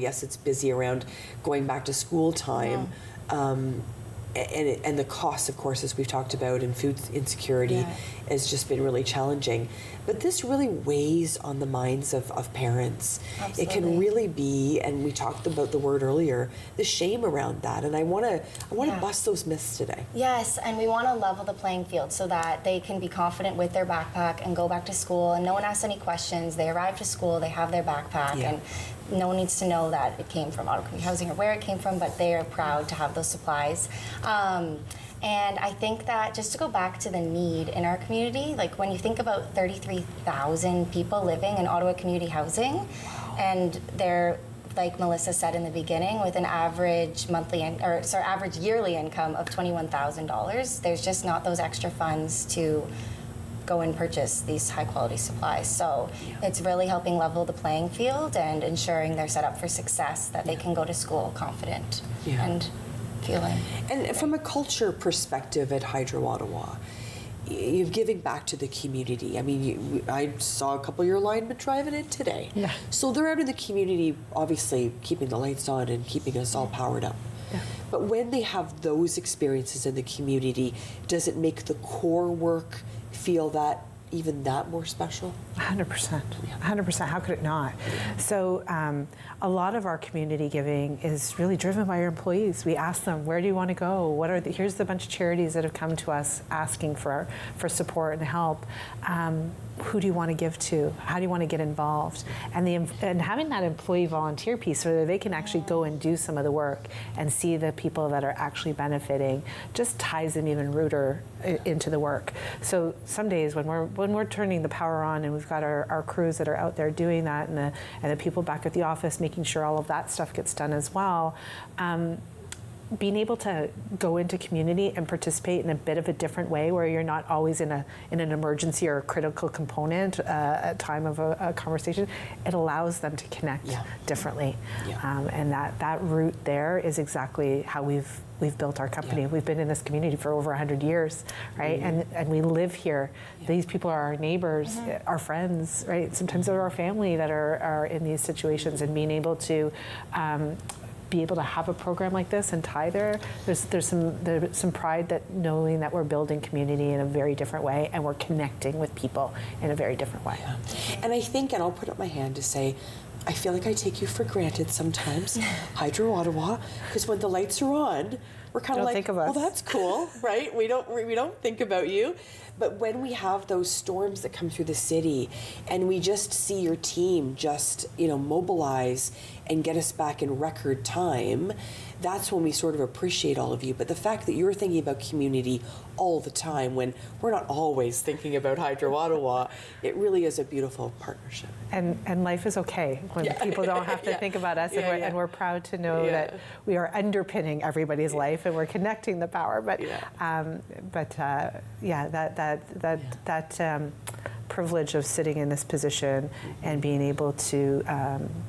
B: yes, it's busy around going back to school time. And the cost, of course, as we've talked about, and food insecurity has just been really challenging. But this really weighs on the minds of parents.
N: Absolutely.
B: It can really be, and we talked about the word earlier, the shame around that. And I want to bust those myths today.
N: Yes, and we want to level the playing field so that they can be confident with their backpack and go back to school, and no one asks any questions. They arrive to school, they have their backpack, and no one needs to know that it came from Ottawa Community Housing or where it came from, but they are proud to have those supplies. And I think that just to go back to the need in our community, like when you think about 33,000 people living in Ottawa Community Housing, and they're, like Melissa said in the beginning, with an average average yearly income of $21,000, there's just not those extra funds to go and purchase these high quality supplies. So it's really helping level the playing field and ensuring they're set up for success, that they can go to school confident and feeling.
B: And from a culture perspective at Hydro Ottawa, you're giving back to the community. I mean, I saw a couple of your linemen driving in today. Yeah. So they're out in the community, obviously keeping the lights on and keeping us all powered up. Yeah. But when they have those experiences in the community, does it make the core work feel that even that more special?
O: 100%. 100%. How could it not? So a lot of our community giving is really driven by our employees. We ask them, where do you want to go? Here's the bunch of charities that have come to us asking for support and help. Who do you want to give to? How do you want to get involved? And having that employee volunteer piece so that they can actually go and do some of the work and see the people that are actually benefiting just ties them even rooter into the work. So some days when we're turning the power on and we've got our crews that are out there doing that, and the people back at the office making sure all of that stuff gets done as well, being able to go into community and participate in a bit of a different way, where you're not always in an emergency or a critical component at time of a conversation, it allows them to connect differently. And that route there is exactly how we've built our company. We've been in this community for over 100 years, right? And we live here. These people are our neighbors, our friends, right? Sometimes they're our family that are in these situations, and being able to be able to have a program like this and tie there's some pride that knowing that we're building community in a very different way, and we're connecting with people in a very different way.
B: And I think, and I'll put up my hand to say, I feel like I take you for granted sometimes, Hydro Ottawa, because when the lights are on, we're kind of like,
O: think of us.
B: well, that's cool, right? We don't think about you. But when we have those storms that come through the city, and we just see your team just, mobilize and get us back in record time, that's when we sort of appreciate all of you. But the fact that you're thinking about community all the time when we're not always thinking about Hydro Ottawa, it really is a beautiful partnership.
O: And life is okay when people don't have to think about us, and we're proud to know that we are underpinning everybody's life and we're connecting the power. But that privilege of sitting in this position and being able to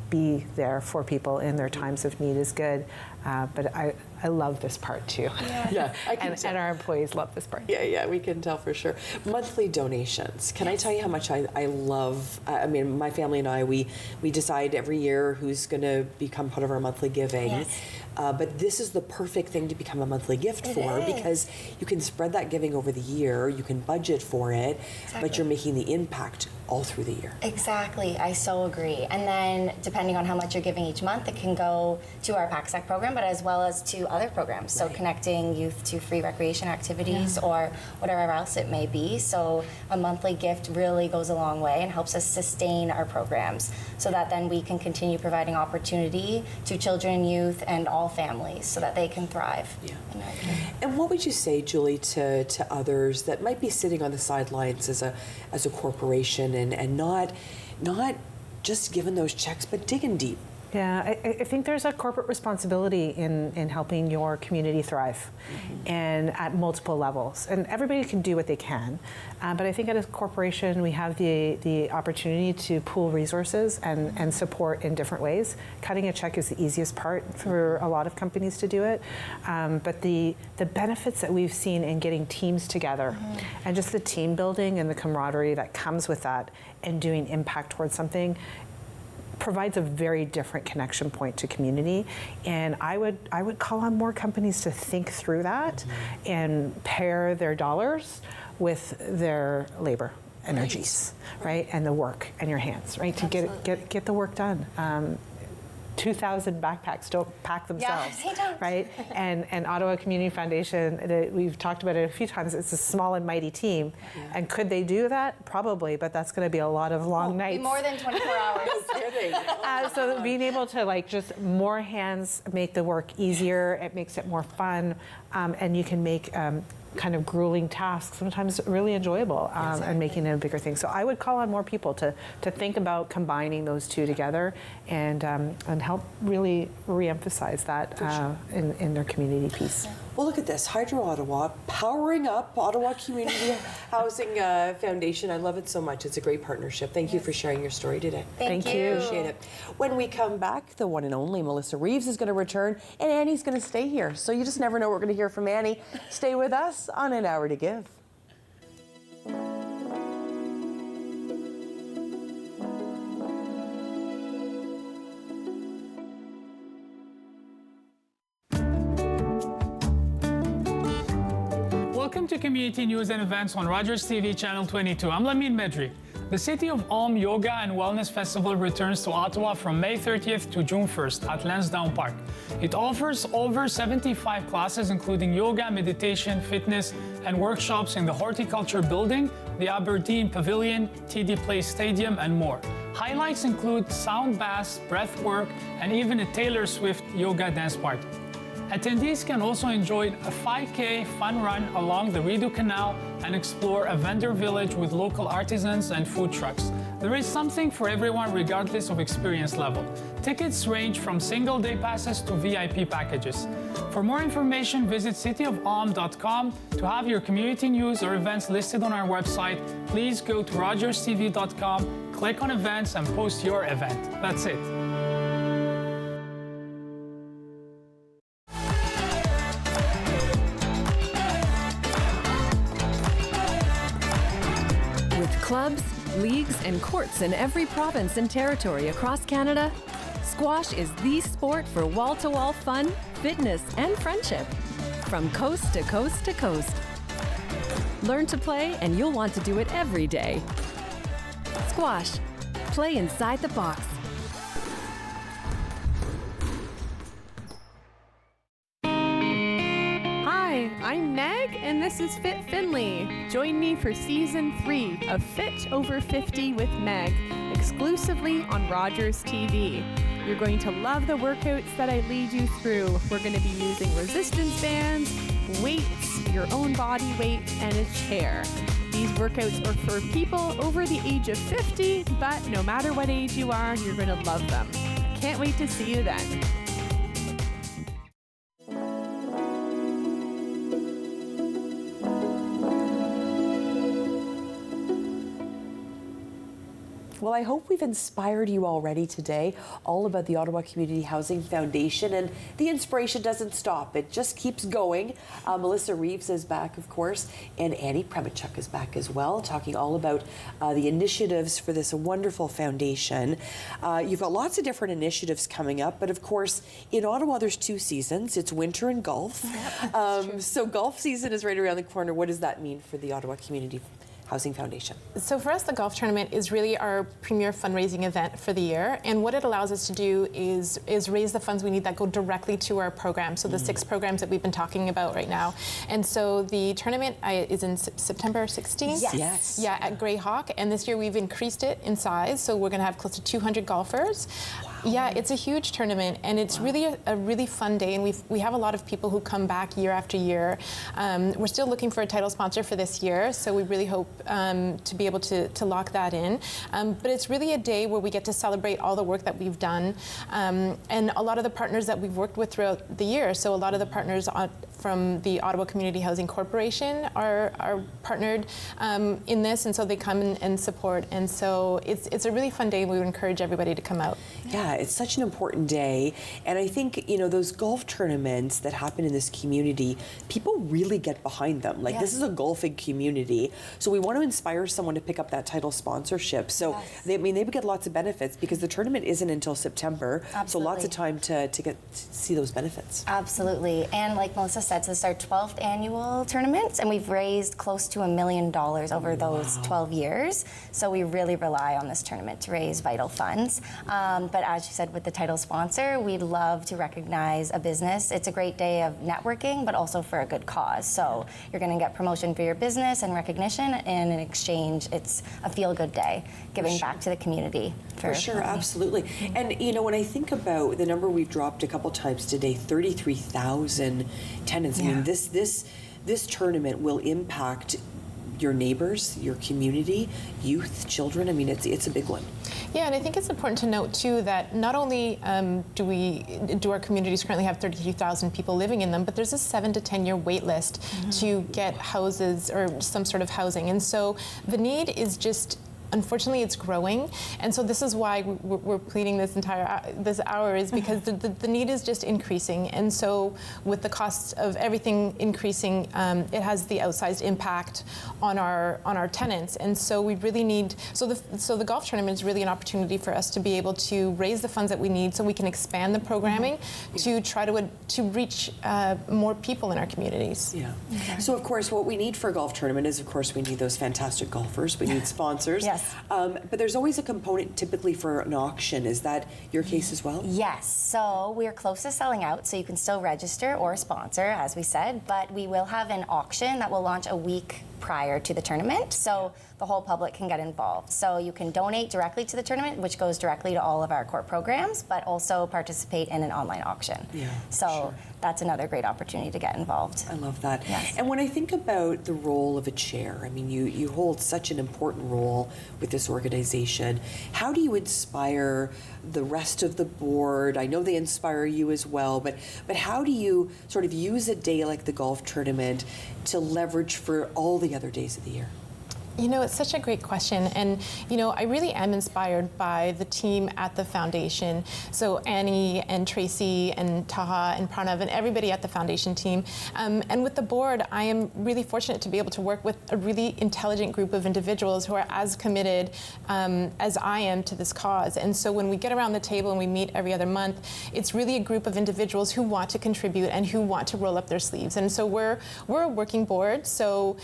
O: be there for people in their times of need is good. But I love this part too.
B: I can tell.
O: And our employees love this part.
B: Yeah, we can tell for sure. Monthly donations. Can I tell you how much I love? I mean, my family and I, we decide every year who's going to become part of our monthly giving.
N: Yes.
B: But this is the perfect thing to become a monthly gift for, because you can spread that giving over the year, you can budget for it, but you're making the impact all through the year.
N: Exactly, I so agree. And then depending on how much you're giving each month, it can go to our PACSAC program, but as well as to other programs. So connecting youth to free recreation activities or whatever else it may be. So a monthly gift really goes a long way and helps us sustain our programs so that then we can continue providing opportunity to children, youth, and all families so that they can thrive.
B: And what would you say, Julie, to others that might be sitting on the sidelines as a corporation and not just giving those checks, but digging deep?
O: Yeah, I think there's a corporate responsibility in helping your community thrive, and at multiple levels. And everybody can do what they can, but I think at a corporation we have the opportunity to pool resources and support in different ways. Cutting a check is the easiest part for a lot of companies to do it, but the benefits that we've seen in getting teams together and just the team building and the camaraderie that comes with that and doing impact towards something provides a very different connection point to community, and I would call on more companies to think through that and pair their dollars with their labor energies, right, and the work and your hands, right, to get the work done. 2,000 backpacks don't pack themselves, right? And Ottawa Community Foundation, we've talked about it a few times, it's a small and mighty team. And could they do that? Probably, but that's going to be a lot of long nights.
N: More than 24 hours.
O: So being able to just more hands make the work easier, it makes it more fun, and you can make kind of grueling tasks sometimes really enjoyable, and making it a bigger thing. So I would call on more people to think about combining those two together and help really re-emphasize that in their community piece.
B: Well, look at this, Hydro Ottawa, powering up Ottawa Community Housing Foundation. I love it so much. It's a great partnership. Thank you for sharing your story today.
N: Thank you.
B: Appreciate it. When we come back, the one and only Melissa Reeves is going to return, and Annie's going to stay here. So you just never know what we're going to hear from Annie. Stay with us on An Hour to Give.
P: Welcome to Community News and Events on Rogers TV Channel 22. I'm Lamin Medri. The City of Ulm Yoga and Wellness Festival returns to Ottawa from May 30th to June 1st at Lansdowne Park. It offers over 75 classes including yoga, meditation, fitness, and workshops in the Horticulture Building, the Aberdeen Pavilion, TD Place Stadium, and more. Highlights include sound baths, breath work, and even a Taylor Swift yoga dance party. Attendees can also enjoy a 5K fun run along the Rideau Canal and explore a vendor village with local artisans and food trucks. There is something for everyone regardless of experience level. Tickets range from single day passes to VIP packages. For more information, visit cityofulm.com. To have your community news or events listed on our website, please go to rogerstv.com, click on events and post your event. That's it.
Q: Clubs, leagues, and courts in every province and territory across Canada, squash is the sport for wall-to-wall fun, fitness, and friendship. From coast to coast to coast. Learn to play and you'll want to do it every day. Squash. Play inside the box.
R: Hi, I'm Meg, and this is Fit Finley. Join me for Season 3 of Fit Over 50 with Meg, exclusively on Rogers TV. You're going to love the workouts that I lead you through. We're going to be using resistance bands, weights, your own body weight, and a chair. These workouts are for people over the age of 50, but no matter what age you are, you're going to love them. Can't wait to see you then.
B: Well, I hope we've inspired you already today all about the Ottawa Community Housing Foundation, and the inspiration doesn't stop. It just keeps going. Melissa Reeves is back, of course, and Annie Premichuk is back as well, talking all about the initiatives for this wonderful foundation. You've got lots of different initiatives coming up, but of course, in Ottawa, there's 2 seasons. It's winter and golf. So golf season is right around the corner. What does that mean for the Ottawa Community Housing Foundation?
C: So for us, the golf tournament is really our premier fundraising event for the year, and what it allows us to do is raise the funds we need that go directly to our program, so the 6 programs that we've been talking about right now. And so the tournament is in September 16th?
B: Yes.
C: Yeah, at Greyhawk, and this year we've increased it in size, so we're going to have close to 200 golfers. Wow. Yeah, it's a huge tournament, and it's really a really fun day, and we have a lot of people who come back year after year. We're still looking for a title sponsor for this year, so we really hope to be able to lock that in. But it's really a day where we get to celebrate all the work that we've done, and a lot of the partners that we've worked with throughout the year. So a lot of the partners from the Ottawa Community Housing Corporation are partnered in this, and so they come and support. And so it's a really fun day. We would encourage everybody to come out.
B: Yeah, it's such an important day, and I think those golf tournaments that happen in this community, people really get behind them. Like this is a golfing community, so we want to inspire someone to pick up that title sponsorship. So they would get lots of benefits because the tournament isn't until September.
N: Absolutely.
B: So lots of time to see those benefits.
N: Absolutely, and like Melissa said, this is our 12th annual tournament, and we've raised close to $1 million over those 12 years. So we really rely on this tournament to raise vital funds. But as you said, with the title sponsor, we'd love to recognize a business. It's a great day of networking, but also for a good cause. So you're going to get promotion for your business and recognition, and in exchange, it's a feel-good day, giving back to the community.
B: For sure, absolutely. And when I think about the number we've dropped a couple times today, 33,000 tenants. I mean, this tournament will impact your neighbors, your community, youth, children. I mean, it's a big one.
C: Yeah, and I think it's important to note too that not only do our communities currently have 33,000 people living in them, but there's a 7 to 10 year wait list to get houses or some sort of housing, and so the need is just. Unfortunately, it's growing, and so this is why we're pleading this hour is because the need is just increasing, and so with the costs of everything increasing, it has the outsized impact on our tenants, and so we really need so the golf tournament is really an opportunity for us to be able to raise the funds that we need so we can expand the programming to try to reach more people in our communities.
B: Yeah. So of course, what we need for a golf tournament is, of course, we need those fantastic golfers. We need sponsors.
N: Yes.
B: But there's always a component typically for an auction. Is that your case as well?
N: Yes. So we are close to selling out, so you can still register or sponsor, as we said, but we will have an auction that will launch a week prior to the tournament, so the whole public can get involved. So you can donate directly to the tournament, which goes directly to all of our core programs, but also participate in an online auction.
B: Yeah,
N: so that's another great opportunity to get involved.
B: I love that.
N: Yes.
B: And when I think about the role of a chair, I mean, you hold such an important role with this organization. How do you inspire the rest of the board? I know they inspire you as well, but how do you sort of use a day like the golf tournament to leverage for all the other days of the year?
C: It's such a great question, and I really am inspired by the team at the foundation. So Annie and Tracy and Taha and Pranav and everybody at the foundation team, and with the board, I am really fortunate to be able to work with a really intelligent group of individuals who are as committed as I am to this cause. And so when we get around the table and we meet every other month, it's really a group of individuals who want to contribute and who want to roll up their sleeves. And so we're a working board, so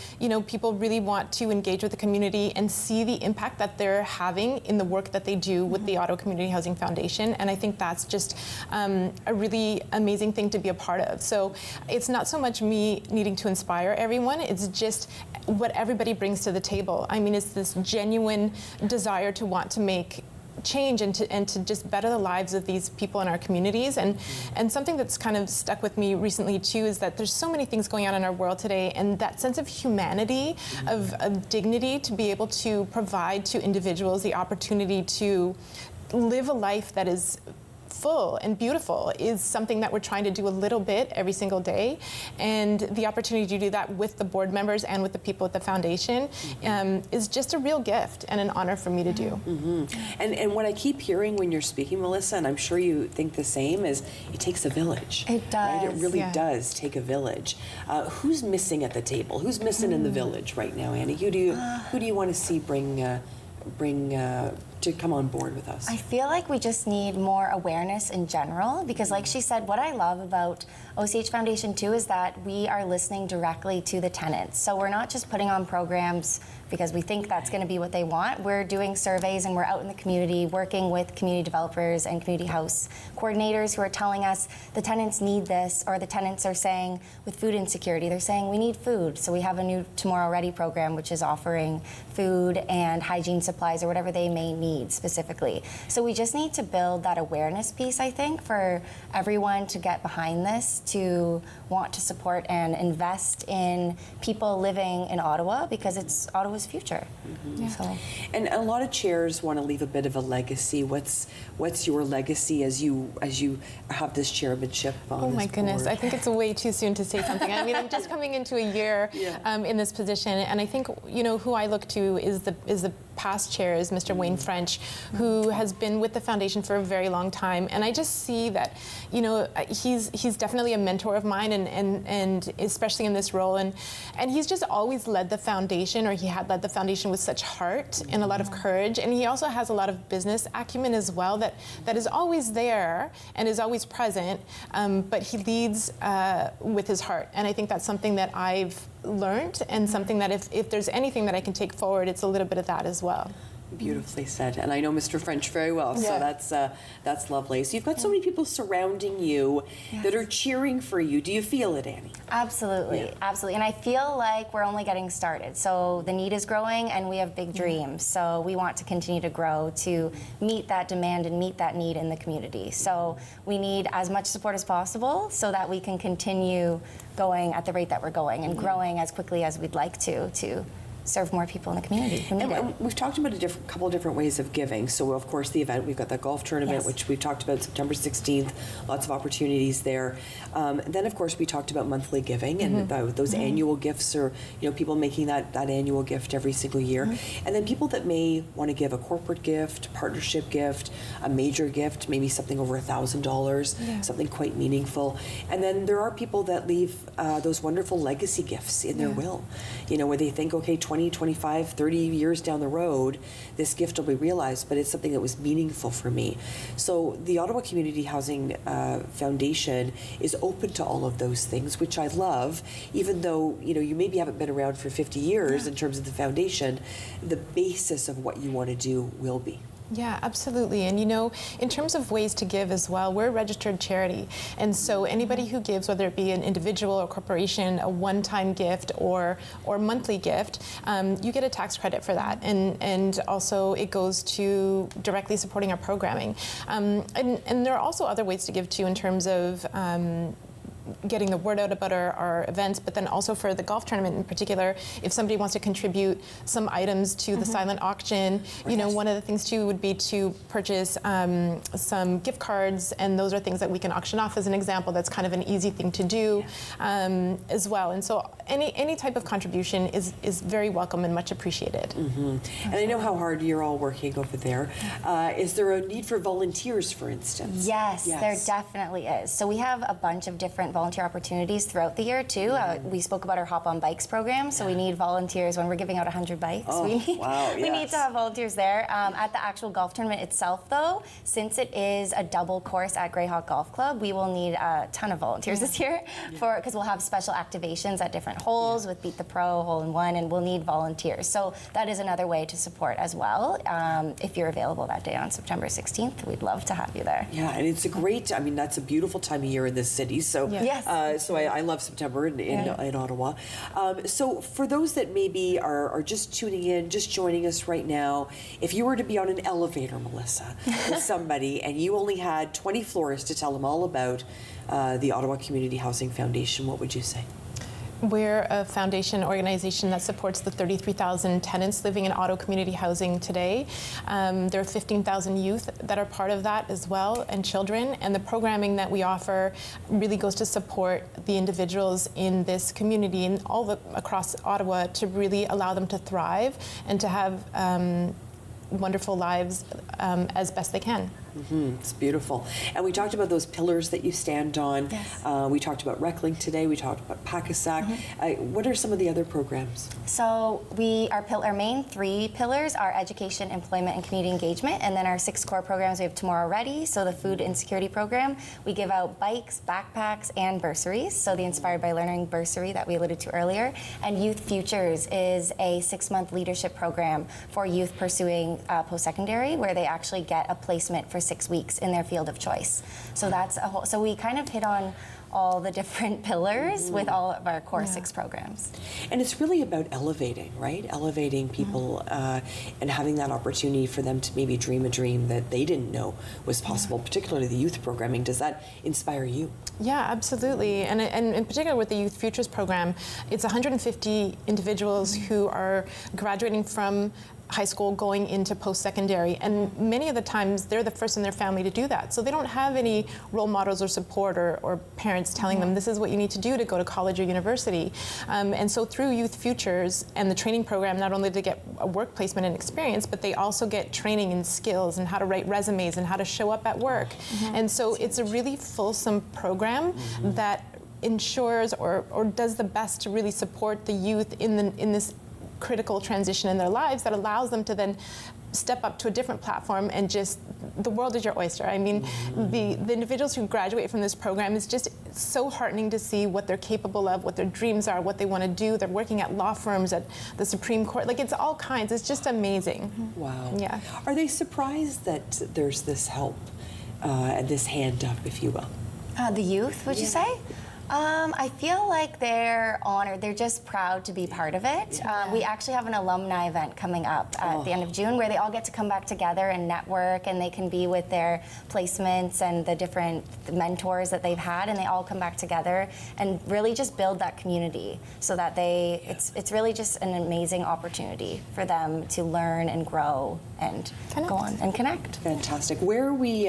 C: people really want to engage with the community and see the impact that they're having in the work that they do with the Ottawa Community Housing Foundation, and I think that's just a really amazing thing to be a part of. So it's not so much me needing to inspire everyone, it's just what everybody brings to the table. I mean, it's this genuine desire to want to make change and to just better the lives of these people in our communities. And something that's kind of stuck with me recently too is that there's so many things going on in our world today, and that sense of humanity, of dignity, to be able to provide to individuals the opportunity to live a life that is full and beautiful is something that we're trying to do a little bit every single day. And the opportunity to do that with the board members and with the people at the foundation is just a real gift and an honor for me to do.
B: And what I keep hearing when you're speaking, Melissa, and I'm sure you think the same, is it takes a village.
N: It does.
B: Right? It really does take a village. Who's missing at the table? Who's missing in the village right now, Annie? Who do you want to see bring to come on board with us?
N: I feel like we just need more awareness in general, because like she said, what I love about OCH Foundation too is that we are listening directly to the tenants. So we're not just putting on programs because we think that's going to be what they want. We're doing surveys and we're out in the community working with community developers and community house coordinators who are telling us the tenants need this, or the tenants are saying with food insecurity, they're saying we need food. So we have a new Tomorrow Ready program, which is offering food and hygiene supplies or whatever they may need specifically. So we just need to build that awareness piece, I think, for everyone to get behind this, to want to support and invest in people living in Ottawa, because it's Ottawa's future. So.
B: And a lot of chairs want to leave a bit of a legacy. What's your legacy as you have this chairmanship on
C: Oh my
B: this
C: goodness,
B: board?
C: I think it's way too soon to say something. I mean, I'm just coming into a year in this position, and I think, you know, who I look to is the past chair, is Mr. Wayne French, who has been with the foundation for a very long time. And I just see that, you know, he's definitely a mentor of mine, and especially in this role. And he's just always led the foundation, or he had led the foundation with such heart and a lot of courage. And he also has a lot of business acumen as well that is always there and is always present, but he leads with his heart. And I think that's something that I've learned, and something that if there's anything that I can take forward, it's a little bit of that as well.
B: Beautifully said. And I know Mr. French very well, so that's lovely. So you've got so many people surrounding you that are cheering for you. Do you feel it, Annie?
N: Absolutely, absolutely. And I feel like we're only getting started. So the need is growing, and we have big dreams. So we want to continue to grow to meet that demand and meet that need in the community. So we need as much support as possible so that we can continue going at the rate that we're going and growing as quickly as we'd like to serve more people in the community who need it.
B: And we've talked about a couple different ways of giving. So, of course, the event, we've got that golf tournament, which we've talked about September 16th, lots of opportunities there. Then, of course, we talked about monthly giving and about those annual gifts, or, you know, people making that annual gift every single year. And then people that may want to give a corporate gift, partnership gift, a major gift, maybe something over $1,000, something quite meaningful. And then there are people that leave those wonderful legacy gifts in their will, you know, where they think, okay, 20, 25, 30 years down the road, this gift will be realized, but it's something that was meaningful for me. So the Ottawa Community Housing Foundation is open to all of those things, which I love, even though, you know, you maybe haven't been around for 50 years in terms of the foundation, the basis of what you want to do will be.
C: Yeah, absolutely. And you know, in terms of ways to give as well, we're a registered charity. And so anybody who gives, whether it be an individual or corporation, a one-time gift or monthly gift, you get a tax credit for that. And also it goes to directly supporting our programming. And there are also other ways to give too, in terms of getting the word out about our events, but then also for the golf tournament in particular, if somebody wants to contribute some items to the silent auction, you know, one of the things too would be to purchase some gift cards, and those are things that we can auction off as an example. That's kind of an easy thing to do as well. And so any type of contribution is very welcome and much appreciated.
B: And I know how hard you're all working over there. Is there a need for volunteers, for instance?
N: Yes, there definitely is. So we have a bunch of different volunteer opportunities throughout the year too. We spoke about our Hop on Bikes program, so we need volunteers when we're giving out 100 bikes. We need to have volunteers there. At the actual golf tournament itself though, since it is a double course at Greyhawk Golf Club, we will need a ton of volunteers this year because we'll have special activations at different different holes with Beat the Pro, Hole in One, and we'll need volunteers. So that is another way to support as well. If you're available that day on September 16th, we'd love to have you there.
B: Yeah, and it's a great, I mean, that's a beautiful time of year in this city. So, so I love September in Ottawa. So for those that maybe are just tuning in, just joining us right now, if you were to be on an elevator, Melissa, with somebody and you only had 20 floors to tell them all about the Ottawa Community Housing Foundation, what would you say?
C: We're a foundation organization that supports the 33,000 tenants living in Ottawa Community Housing today. There are 15,000 youth that are part of that as well, and children. And the programming that we offer really goes to support the individuals in this community and across Ottawa to really allow them to thrive and to have wonderful lives as best they can.
B: It's beautiful. And we talked about those pillars that you stand on.
N: Yes.
B: We talked about Reckling today. We talked about Pacasac. What are some of the other programs?
N: So our main 3 pillars are education, employment, and community engagement. And then our 6 core programs, we have Tomorrow Ready, so the food insecurity program. We give out bikes, backpacks, and bursaries. So the Inspired by Learning bursary that we alluded to earlier. And Youth Futures is a 6-month leadership program for youth pursuing post-secondary, where they actually get a placement for 6 weeks in their field of choice. So that's a whole, so we kind of hit on all the different pillars with all of our core 6 programs.
B: And it's really about elevating, right? Elevating people and having that opportunity for them to maybe dream a dream that they didn't know was possible, particularly the youth programming. Does that inspire you?
C: Yeah, absolutely. And in particular with the Youth Futures program, it's 150 individuals who are graduating from high school going into post-secondary, and many of the times they're the first in their family to do that, so they don't have any role models or support or parents telling them this is what you need to do to go to college or university. And so through Youth Futures and the training program, not only do they get a work placement and experience, but they also get training in skills and how to write resumes and how to show up at work. And so it's a really fulsome program that ensures or does the best to really support the youth in this critical transition in their lives that allows them to then step up to a different platform and just, the world is your oyster. I mean, the individuals who graduate from this program is just so heartening to see what they're capable of, what their dreams are, what they want to do. They're working at law firms, at the Supreme Court, like it's all kinds. It's just amazing.
B: Wow.
C: Yeah.
B: Are they surprised that there's this help, this hand up, if you will?
N: The youth, would you say? I feel like they're honored. They're just proud to be part of it. We actually have an alumni event coming up at the end of June where they all get to come back together and network, and they can be with their placements and the different mentors that they've had, and they all come back together and really just build that community so that it's really just an amazing opportunity for them to learn and grow and go on and connect.
B: Fantastic. Where are we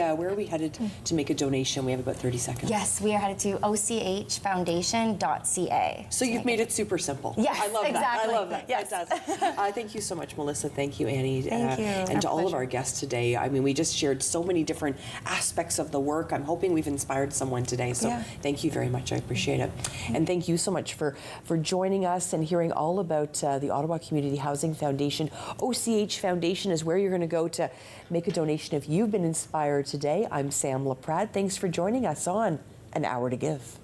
B: headed to make a donation? We have about 30 seconds.
N: Yes, we are headed to ochfoundation.ca.
B: So you've made it super simple.
N: Yes,
B: I love
N: exactly.
B: that. I love that.
N: Yes.
B: Fantastic. Thank you so much, Melissa. Thank you, Annie.
N: Thank you.
B: And to all of our guests today. I mean, we just shared so many different aspects of the work. I'm hoping we've inspired someone today. So thank you very much. I appreciate it. And thank you so much for joining us and hearing all about the Ottawa Community Housing Foundation. OCH Foundation is where you're going to go to make a donation if you've been inspired today. I'm Sam Laprade. Thanks for joining us on An Hour to Give.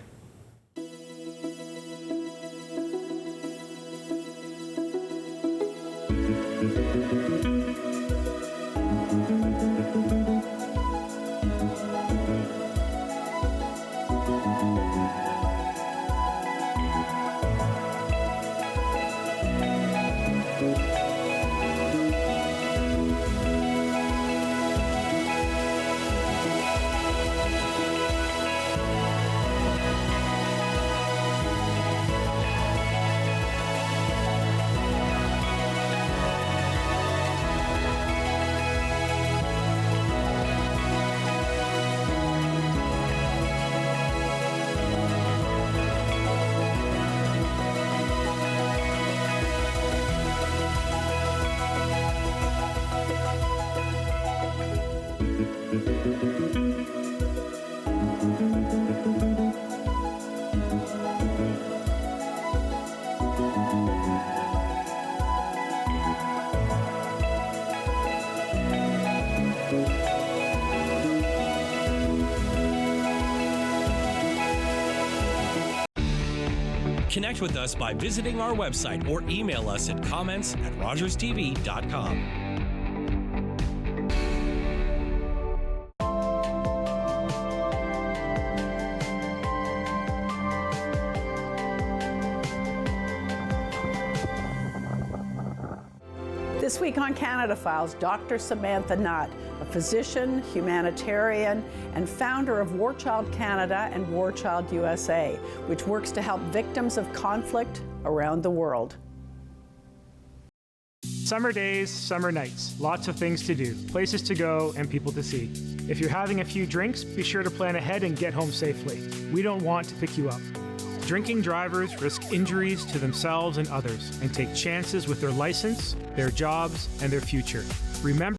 A: Connect with us by visiting our website or email us at comments@rogerstv.com.
S: This week on Canada Files, Dr. Samantha Nutt, a physician, humanitarian, and founder of War Child Canada and War Child USA, which works to help victims of conflict around the world.
T: Summer days, summer nights, lots of things to do, places to go, and people to see. If you're having a few drinks, be sure to plan ahead and get home safely. We don't want to pick you up. Drinking drivers risk injuries to themselves and others and take chances with their license, their jobs, and their future. Remember